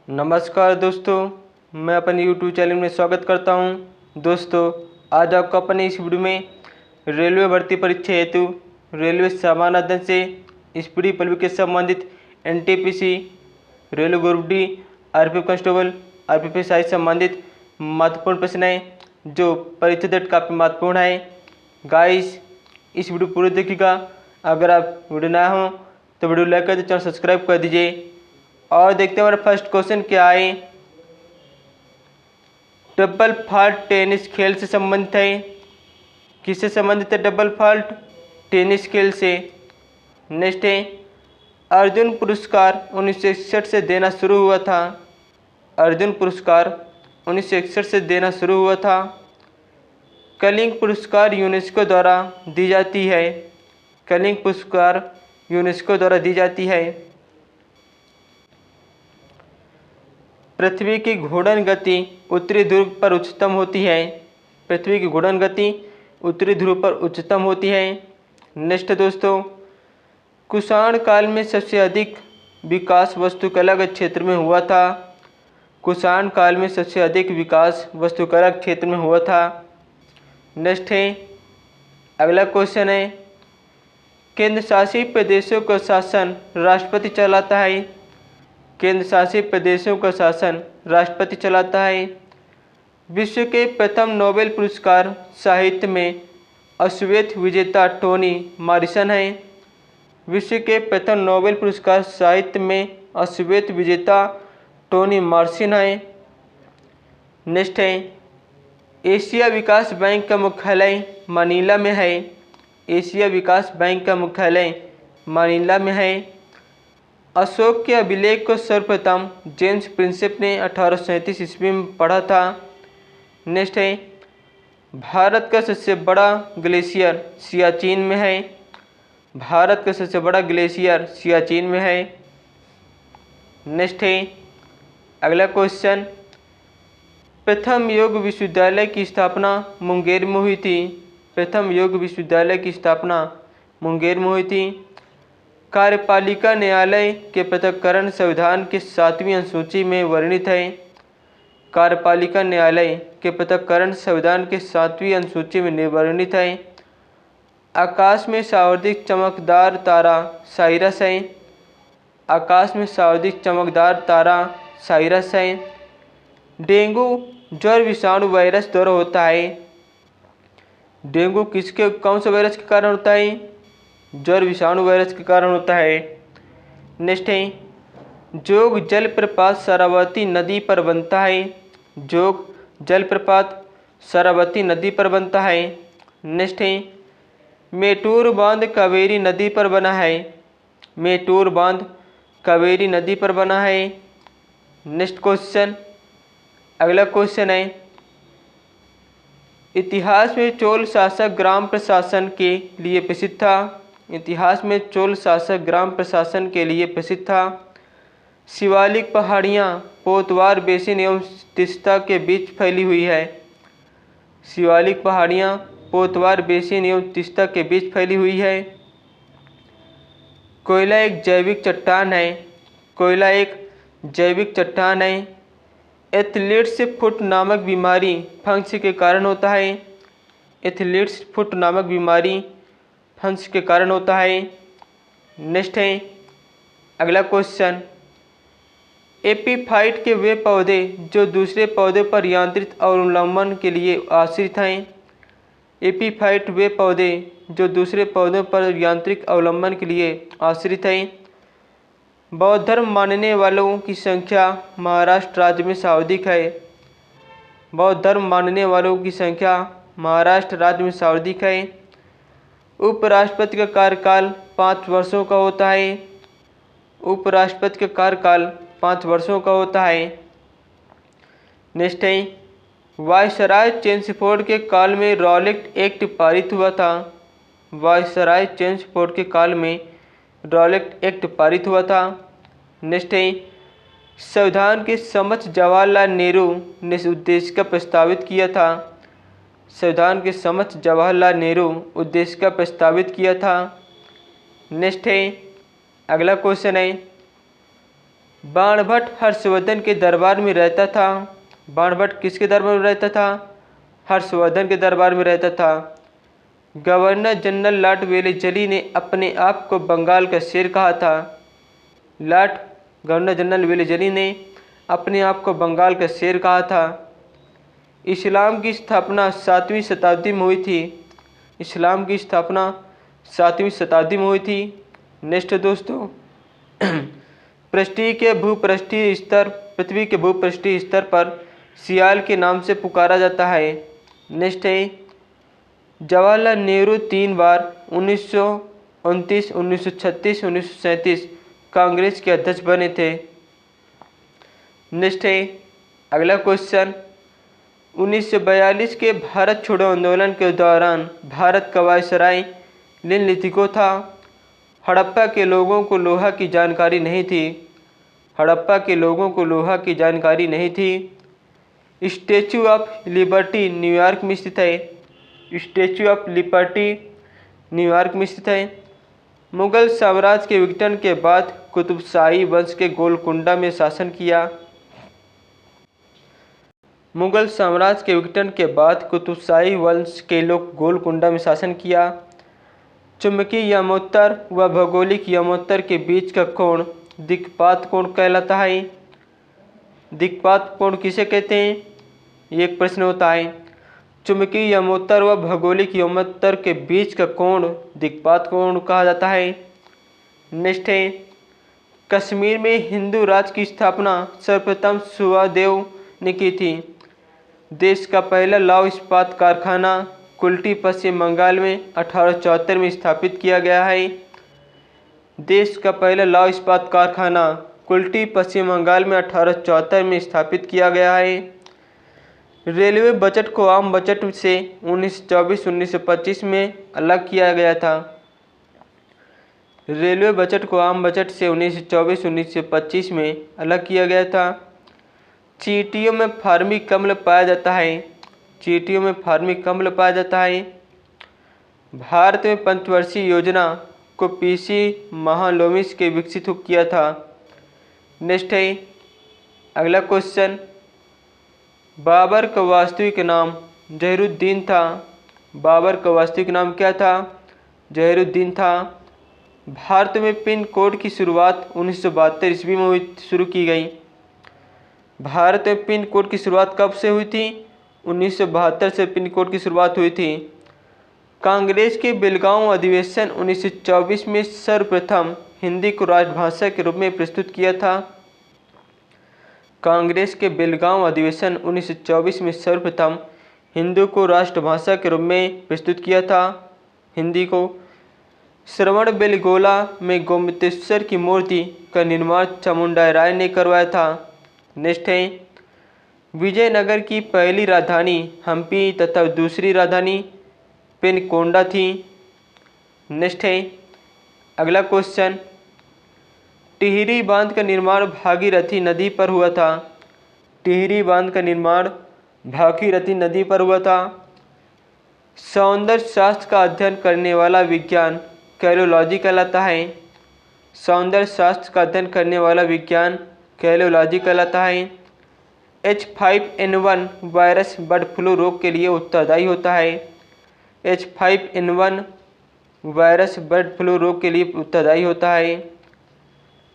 नमस्कार दोस्तों, मैं अपने YouTube चैनल में स्वागत करता हूं। दोस्तों, आज आपको अपने इस वीडियो में रेलवे भर्ती परीक्षा हेतु रेलवे सामान्य अध्ययन से स्पीडी परीक्षा से संबंधित NTPC, railway group D, RPF constable, RPF से संबंधित महत्वपूर्ण प्रश्न हैं जो परीक्षा डेट काफ़ी महत्वपूर्ण है। गाइस, इस वीडियो पूरी देखिएगा। अगर आप वीडियो नया हो तो वीडियो लाइक कर दीजिए, चैनल सब्सक्राइब कर दीजिए। और देखते हैं हमारा फर्स्ट क्वेश्चन क्या है। डबल फॉल्ट टेनिस खेल से संबंधित है। किससे संबंधित है डबल फॉल्ट? टेनिस खेल से। नेक्स्ट है, अर्जुन पुरस्कार 1961 से देना शुरू हुआ था। अर्जुन पुरस्कार 1961 से देना शुरू हुआ था। कलिंग पुरस्कार यूनेस्को द्वारा दी जाती है। कलिंग पुरस्कार यूनेस्को द्वारा दी जाती है। पृथ्वी की घूर्णन गति उत्तरी ध्रुव पर उच्चतम होती है। पृथ्वी की घूर्णन गति उत्तरी ध्रुव पर उच्चतम होती है। नेक्स्ट दोस्तों, कुषाण काल में सबसे अधिक विकास वास्तुकला के क्षेत्र में हुआ था। कुषाण काल में सबसे अधिक विकास वास्तुकला के क्षेत्र में हुआ था। नेक्स्ट है, अगला क्वेश्चन है, केंद्र शासित प्रदेशों का शासन राष्ट्रपति चलाता है। केंद्र शासित प्रदेशों का शासन राष्ट्रपति चलाता है। विश्व के प्रथम नोबेल पुरस्कार साहित्य में अश्वेत विजेता टोनी मॉरिसन है। विश्व के प्रथम नोबेल पुरस्कार साहित्य में अश्वेत विजेता टोनी मॉरिसन है। नेक्स्ट है, एशिया विकास बैंक का मुख्यालय मनीला में है। एशिया विकास बैंक का मुख्यालय मनीला में है। अशोक के अभिलेख को सर्वप्रथम जेम्स प्रिंसेप ने 1837 ईस्वी में पढ़ा था। नेक्स्ट है, भारत का सबसे बड़ा ग्लेशियर सियाचिन में है। भारत का सबसे बड़ा ग्लेशियर सियाचिन में है। नेक्स्ट है, अगला क्वेश्चन, प्रथम योग विश्वविद्यालय की स्थापना मुंगेर में हुई थी। प्रथम योग विश्वविद्यालय की स्थापना मुंगेर में हुई थी। कार्यपालिका न्यायालय के पृथक्करण संविधान के 7वीं अनुसूची में वर्णित है। कार्यपालिका न्यायालय के पृथक्करण संविधान के 7वीं अनुसूची में वर्णित है। आकाश में सर्वाधिक चमकदार तारा साइरस है। आकाश में सर्वाधिक चमकदार तारा साइरस है। डेंगू ज्वर विषाणु वायरस द्वारा होता है। डेंगू कौन सा वायरस के कारण होता है? ज्वर विषाणु वायरस के कारण होता है। नेक्स्ट है, जोग जलप्रपात शरावती नदी पर बनता है। जोग जलप्रपात शरावती नदी पर बनता है। नेक्स्ट है, मेटूर बांध कावेरी नदी पर बना है। मेटूर बांध कावेरी नदी पर बना है। नेक्स्ट क्वेश्चन, अगला क्वेश्चन है, इतिहास में चोल शासक ग्राम प्रशासन के लिए प्रसिद्ध था। इतिहास में चोल शासक ग्राम प्रशासन के लिए प्रसिद्ध था। शिवालिक पहाड़ियाँ पोतवार बेसिन एवं तीस्ता के बीच फैली हुई है। शिवालिक पहाड़ियाँ पोतवार बेसिन एवं तीस्ता के बीच फैली हुई है। कोयला एक जैविक चट्टान है। कोयला एक जैविक चट्टान है। एथलीट्स फुट नामक बीमारी फंक्स के कारण होता है। एथलीट्स फुट नामक बीमारी फंक्स के कारण होता है। नेक्स्ट है, अगला क्वेश्चन, एपीफाइट के वे पौधे जो दूसरे पौधे पर यांत्रिक अवलंबन के लिए आश्रित हैं। एपीफाइट वे पौधे जो दूसरे पौधों पर यांत्रिक अवलंबन के लिए आश्रित हैं। बौद्ध धर्म मानने वालों की संख्या महाराष्ट्र राज्य में सर्वाधिक है। बौद्ध धर्म मानने वालों की संख्या महाराष्ट्र राज्य में सर्वाधिक है। उपराष्ट्रपति का कार्यकाल 5 वर्षों का होता है। उपराष्ट्रपति का कार्यकाल 5 वर्षों का होता है। नेक्स्ट है, वायसराय चेम्सफोर्ड के काल में रॉलेट एक्ट पारित हुआ था। वायसराय चेम्सफोर्ड के काल में रॉलेट एक्ट पारित हुआ था। नेक्स्ट है, संविधान के समक्ष जवाहरलाल नेहरू ने उद्देश्य का प्रस्तावित किया था। संविधान के समक्ष जवाहरलाल नेहरू उद्देश्य का प्रस्तावित किया था। नेक्स्ट है, अगला क्वेश्चन है, बाणभट्ट हर्षवर्धन के दरबार में रहता था। बाणभट्ट किसके दरबार में रहता था? हर्षवर्धन के दरबार में रहता था। गवर्नर जनरल लॉर्ड वेलेजली ने अपने आप को बंगाल का शेर कहा था। गवर्नर जनरल वेलेजली ने अपने आप को बंगाल का शेर कहा था। इस्लाम की स्थापना 7वीं शताब्दी में हुई थी। इस्लाम की स्थापना 7वीं शताब्दी में हुई थी। नेक्स्ट दोस्तों, पृथ्वी के भूपृष्ठीय स्तर पर सियाल के नाम से पुकारा जाता है। नेक्स्ट है, जवाहरलाल नेहरू 3 बार 1929, 1936, 1937 कांग्रेस के अध्यक्ष बने थे। नेक्स्ट है अगला क्वेश्चन, 1942 के भारत छोड़ो आंदोलन के दौरान भारत का वायसराय निम्नलिखितों था। हड़प्पा के लोगों को लोहा की जानकारी नहीं थी। हड़प्पा के लोगों को लोहा की जानकारी नहीं थी। स्टैचू ऑफ लिबर्टी न्यूयॉर्क में स्थित है। स्टैचू ऑफ लिबर्टी न्यूयॉर्क में स्थित है। मुगल साम्राज्य के विघटन के बाद कुतुबशाही वंश के गोलकुंडा में शासन किया। मुगल साम्राज्य के विघटन के बाद कुतुबशाही वंश के लोग गोलकुंडा में शासन किया। चुंबकीय यमोत्तर व भौगोलिक यमोत्तर के बीच का कोण दिक्पात कोण कहलाता है। दिक्पात कोण किसे कहते हैं? ये एक प्रश्न होता है। चुंबकीय यमोत्तर व भौगोलिक यमोत्तर के बीच का कोण दिक्पात कोण कहा जाता है। नेक्स्ट है, कश्मीर में हिंदू राज्य की स्थापना सर्वप्रथम सुवादेव ने की थी। देश का पहला लौह इस्पात कारखाना कुल्टी पश्चिम बंगाल में 1874 में स्थापित किया गया है। देश का पहला लौह इस्पात कारखाना कुल्टी पश्चिम बंगाल में 1874 में स्थापित किया गया है। रेलवे बजट को आम बजट से 1924-1925 में अलग किया गया था। रेलवे बजट को आम बजट से 1924-1925 में अलग किया गया था। चींटियों में फार्मिक अम्ल पाया जाता है। चींटियों में फार्मिक अम्ल पाया जाता है। भारत में पंचवर्षीय योजना को पीसी महालोमिस के विकसित किया था। नेक्स्ट है अगला क्वेश्चन, बाबर का वास्तविक नाम जहीरुद्दीन था। बाबर का वास्तविक नाम क्या था? जहीरुद्दीन था। भारत में पिन कोड की शुरुआत 1972 ईस्वी में शुरू की गई। भारत में पिन कोड की शुरुआत कब से हुई थी? 1972 से पिन कोड की शुरुआत हुई थी। कांग्रेस के बेलगांव अधिवेशन 1924 में सर्वप्रथम हिंदी को राजभाषा के रूप में प्रस्तुत किया था। कांग्रेस के बेलगांव अधिवेशन 1924 में सर्वप्रथम हिंदी को राष्ट्रभाषा के रूप में प्रस्तुत किया था। हिंदी को श्रवण बेलगोला में गोमतेश्वर की मूर्ति का निर्माण चामुंडा राय ने करवाया था। नेक्स्ट है, विजयनगर की पहली राजधानी हम्पी तथा दूसरी राजधानी पेनकोंडा थी। नेक्स्ट है अगला क्वेश्चन, टिहरी बांध का निर्माण भागीरथी नदी पर हुआ था। टिहरी बांध का निर्माण भागीरथी नदी पर हुआ था। सौंदर्य शास्त्र का अध्ययन करने वाला विज्ञान कैलोलॉजी कहलाता है। सौंदर्य शास्त्र का अध्ययन करने वाला विज्ञान कैलोलॉजी कहलाता है। H5N1 वायरस बर्ड फ्लू रोग के लिए उत्तरदायी होता है। H5N1 वायरस बर्ड फ्लू रोग के लिए उत्तरदायी होता है।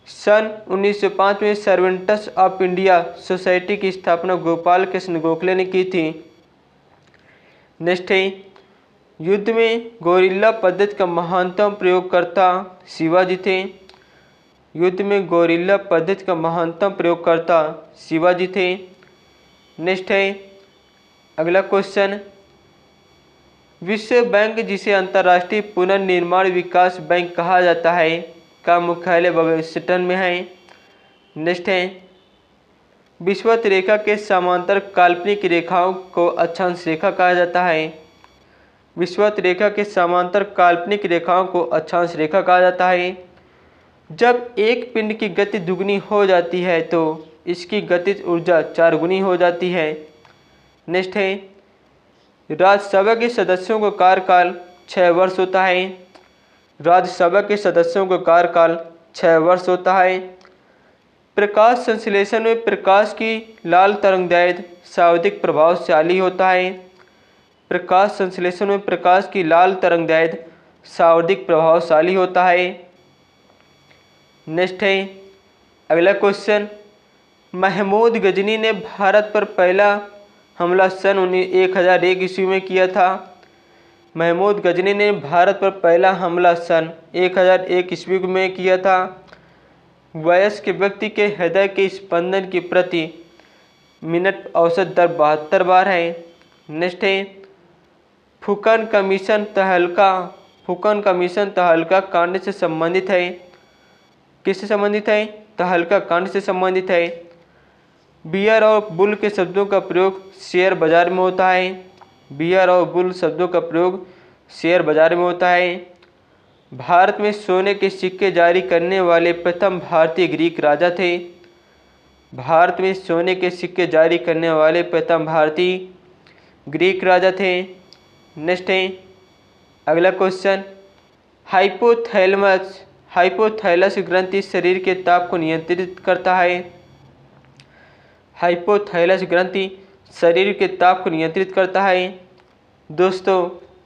सन 1905 में सर्वेंट्स ऑफ इंडिया सोसाइटी की स्थापना गोपाल कृष्ण गोखले ने की थी। नेक्स्ट है, युद्ध में गोरिल्ला पद्धति का महानतम प्रयोगकर्ता शिवाजी थे। युद्ध में गोरिल्ला पद्धति का महानतम प्रयोगकर्ता शिवाजी थे। नेक्स्ट है अगला क्वेश्चन, विश्व बैंक जिसे अंतर्राष्ट्रीय पुनर्निर्माण विकास बैंक कहा जाता है का मुख्यालय वाशिंगटन में है। नेक्स्ट है, विषुवत रेखा के समांतर काल्पनिक रेखाओं को अक्षांश रेखा कहा जाता है। विषुवत रेखा के समांतर काल्पनिक रेखाओं को अक्षांश रेखा कहा जाता है। जब एक पिंड की गति दुगनी हो जाती है तो इसकी गतिज ऊर्जा 4 गुनी हो जाती है। नेक्स्ट है, राज्यसभा के सदस्यों का कार्यकाल 6 वर्ष होता है। राज्यसभा के सदस्यों का कार्यकाल 6 वर्ष होता है। प्रकाश संश्लेषण में प्रकाश की लाल तरंगदैर्घ्य सर्वाधिक प्रभावशाली होता है। प्रकाश संश्लेषण में प्रकाश की लाल तरंगदैर्घ्य सर्वाधिक प्रभावशाली होता है। नेक्स्ट है अगला क्वेश्चन, महमूद गजनी ने भारत पर पहला हमला सन 1001 ईस्वी में किया था। महमूद गजनी ने भारत पर पहला हमला सन 1001 ईस्वी में किया था। वयस्क व्यक्ति के हृदय के स्पंदन की प्रति मिनट औसत दर 72 बार है। नेक्स्ट है फुकन कमीशन तहलका कांड से संबंधित है। किससे संबंधित है? तहलका कांड से संबंधित है। बियर और बुल के शब्दों का प्रयोग शेयर बाजार में होता है। बियर और बुल शब्दों का प्रयोग शेयर बाजार में होता है। भारत में सोने के सिक्के जारी करने वाले प्रथम भारतीय ग्रीक राजा थे। भारत में सोने के सिक्के जारी करने वाले प्रथम भारतीय ग्रीक राजा थे। नेक्स्ट है अगला क्वेश्चन, हाइपोथैलस ग्रंथि शरीर के ताप को नियंत्रित करता है। हाइपोथैलस ग्रंथि शरीर के ताप को नियंत्रित करता है। दोस्तों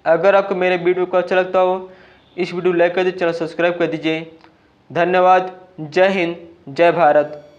अगर आपको मेरे वीडियो को अच्छा लगता हो इस वीडियो को लाइक कर दीजिए, चैनल सब्सक्राइब कर दीजिए। धन्यवाद। जय हिंद, जय भारत।